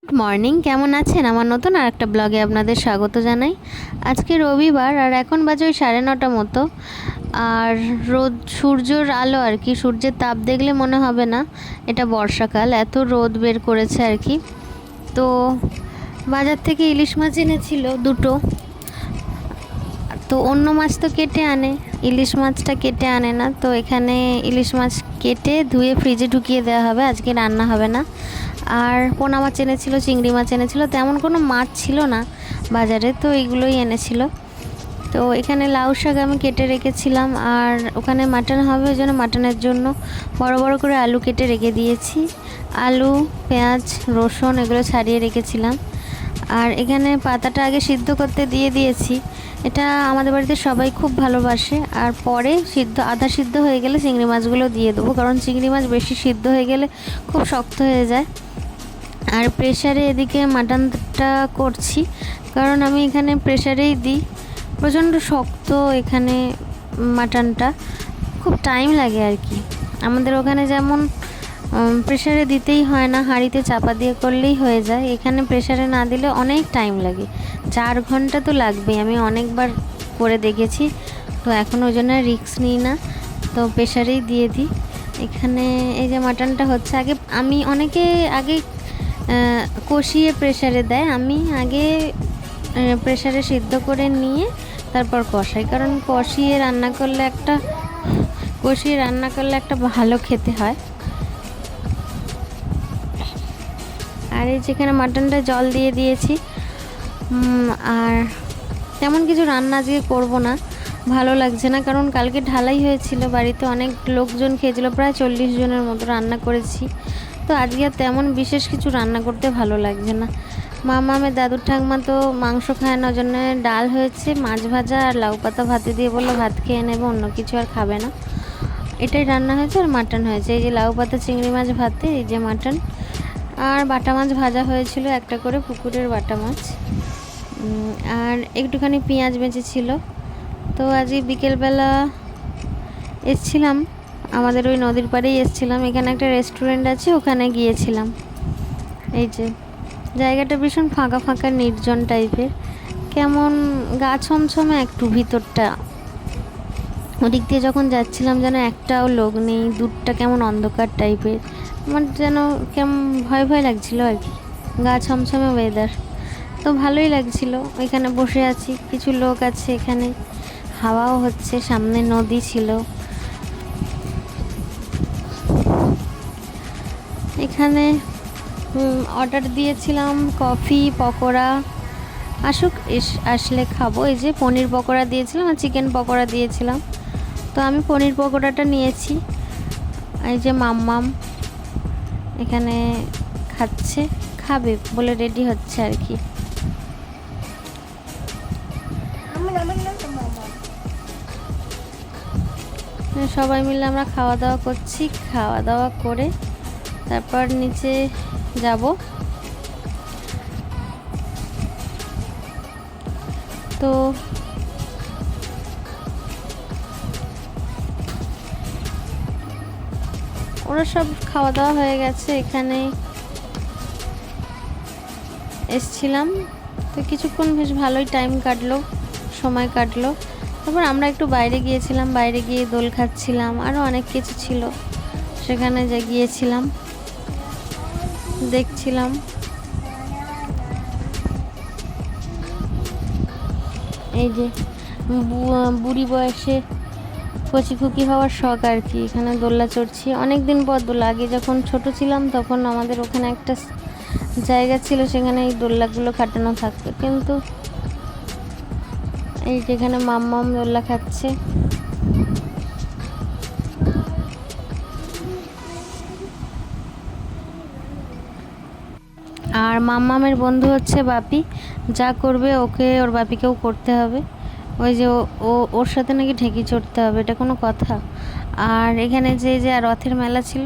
Good morning, কেমন আছেন? আমার নতুন আর একটা ব্লগে আপনাদের স্বাগত জানাই। আজকে রবিবার আর এখন বাজে ওই 9:30 মতো। আর রোদ, সূর্যের আলো আর কি, সূর্যের তাপ দেখলে মনে হবে না এটা বর্ষাকাল, এত রোদ বের করেছে আর কি। তো বাজার থেকে ইলিশ মাছ এনেছিল দুটো। তো অন্য মাছ তো কেটে আনে, ইলিশ মাছটা কেটে আনে না। তো এখানে ইলিশ মাছ কেটে ধুয়ে ফ্রিজে ঢুকিয়ে দেওয়া হবে, আজকে রান্না হবে না। আর পোনা মাছ এনেছিল, চিংড়ি মাছ এনেছিল, তেমন কোনো মাছ ছিল না বাজারে, তো এইগুলোই এনেছিল। তো এখানে লাউ শাক আমি কেটে রেখেছিলাম, আর ওখানে মাটন হবে, ওই জন্য মাটনের জন্য বড় বড় করে আলু কেটে রেখে দিয়েছি। আলু, পেঁয়াজ, রসুন এগুলো ছাড়িয়ে রেখেছিলাম। আর এখানে পাতাটা আগে সিদ্ধ করতে দিয়ে দিয়েছি। এটা আমাদের বাড়িতে সবাই খুব ভালোবাসে। আর পরে আধা সিদ্ধ হয়ে গেলে চিংড়ি মাছগুলো দিয়ে দেবো, কারণ চিংড়ি মাছ বেশি সিদ্ধ হয়ে গেলে খুব শক্ত হয়ে যায়। আর প্রেসারে এদিকে মাটনটা করছি, কারণ আমি এখানে প্রেসারেই দিই। প্রচণ্ড শক্ত এখানে মাটনটা, খুব টাইম লাগে আর কি। আমাদের ওখানে যেমন প্রেসারে দিতেই হয় না, হাঁড়িতে চাপা দিয়ে করলেই হয়ে যায়। এখানে প্রেসারে না দিলে অনেক টাইম লাগে, 4 ঘন্টা তো লাগবেই। আমি অনেকবার করে দেখেছি, তো এখন ওই জন্য রিস্ক নিই না, তো প্রেসারেই দিয়ে দিই। এখানে এই যে মাটনটা হচ্ছে, অনেকে আগে কষিয়ে প্রেসারে দেয়, আমি আগে প্রেসারে সিদ্ধ করে নিয়ে তারপর কষাই, কারণ কষিয়ে রান্না করলে একটা ভালো খেতে হয়। আর এই যেখানে মাটনটা জল দিয়ে দিয়েছি। আর তেমন কিছু রান্না আজকে করব না, ভালো লাগছে না, কারণ কালকে ঢালাই হয়েছিল, বাড়িতে অনেক লোকজন খেয়েছিল, প্রায় 40 জনের মতো রান্না করেছি। তো আজকে আর তেমন বিশেষ কিছু রান্না করতে ভালো লাগছে না। মামামের দাদুর ঠাকমা তো মাংস খায় না, ওই জন্য ডাল হয়েছে, মাছ ভাজা আর লাউ পাতা ভাতে দিয়ে বললো ভাত খেয়ে নেবে, অন্য কিছু আর খাবে না। এটাই রান্না হয়েছে। আর মাটন হয়েছে, এই যে লাউ পাতা চিংড়ি মাছ ভাতে, এই যে মাটন। আর বাটা মাছ ভাজা হয়েছিল, একটা করে পুকুরের বাটা মাছ। আর একটুখানি পেঁয়াজ বেঁচেছিল। তো আজকে বিকেলবেলা এসছিলাম, আমাদের ওই নদীর পাড়েই এসছিলাম, এখানে একটা রেস্টুরেন্ট আছে, ওখানে গিয়েছিলাম। এই যে জায়গাটা ভীষণ ফাঁকা ফাঁকা নির্জন টাইপের, কেমন গা ছমছমে একটু ভিতরটা। ওদিক দিয়ে যখন যাচ্ছিলাম যেন একটাও লোক নেই, দূরটা কেমন অন্ধকার টাইপের, আমার যেন কেমন ভয় ভয় লাগছিল আর কি। গা ছমছমে ওয়েদার, তো ভালোই লাগছিল। এখানে বসে আছি, কিছু লোক আছে এখানে, হাওয়াও হচ্ছে, সামনে নদী ছিল। এখানে অর্ডার দিয়েছিলাম কফি, পকোড়া। আসলে খাবো। এই যে পনির পকোড়া দিয়েছিলাম আর চিকেন পকোড়া দিয়েছিলাম, তো আমি পনির পকোড়াটা নিয়েছি। এই যে মাম্মাম এখানে খাবে বলে রেডি হচ্ছে আর কি। সবাই মিলে আমরা খাওয়া দাওয়া করছি, খাওয়া দাওয়া করে তারপর নিচে যাব। তো ওরা সব খাওয়া দাওয়া হয়ে গেছে, এখানে এসছিলাম। তো কিছুক্ষণ বেশ ভালোই সময় কাটলো। তারপর আমরা একটু বাইরে গিয়েছিলাম, বাইরে গিয়ে দোল খাচ্ছিলাম, আরও অনেক কিছু ছিল, সেখানে গিয়েছিলাম, দেখছিলাম। এই যে বুড়ি বয়সে কচি খুকি হওয়ার শখ আর কি, এখানে দোলনা চড়ছি অনেক দিন পর। আগে যখন ছোট ছিলাম তখন আমাদের ওখানে একটা জায়গা ছিল, সেখানে এই দোলনাগুলো খাটানো থাকতো, কিন্তু এই যেখানে মাম্মাম দোলনা খাচ্ছে। আর মাম্মামের বন্ধু হচ্ছে বাপি, যা করবে ওকে ওর বাপিকেও করতে হবে। ওই যে ওর সাথে নাকি ঢেঁকি চড়তে হবে, এটা কোনো কথা? আর এখানে যে রথের মেলা ছিল,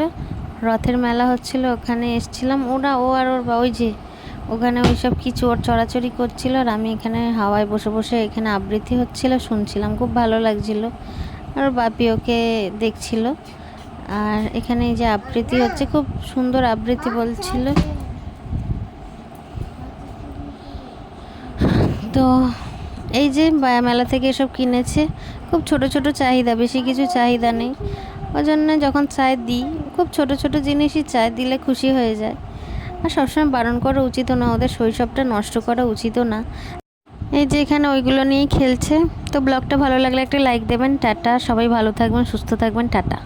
রথের মেলা হচ্ছিল, ওখানে এসছিলাম। ও আর ওই যে ওখানে ওই সব কিছু ওর চড়াচড়ি করছিল, আর আমি এখানে হাওয়ায় বসে বসে এখানে আবৃত্তি হচ্ছিল, শুনছিলাম, খুব ভালো লাগছিল। আর বাপি ওকে দেখছিল। আর এখানে এই যে আবৃত্তি হচ্ছে, খুব সুন্দর আবৃত্তি বলছিল। তো এই যে মেলা থেকে এসব কিনেছে, খুব ছোট ছোট চাহিদা, বেশি কিছু চাহিদা নেই। ওই জন্য যখন চায় দিই, খুব ছোট ছোট জিনিসই চায়, দিলে খুশি হয়ে যায়। আর সবসময় বারণ করা উচিত না, ওদের শৈশবটা নষ্ট করা উচিতও না। এই যে এখানে ওইগুলো নিয়েই খেলছে। তো ব্লগটা ভালো লাগলে একটা লাইক দেবেন। টাটা, সবাই ভালো থাকবেন, সুস্থ থাকবেন, টাটা।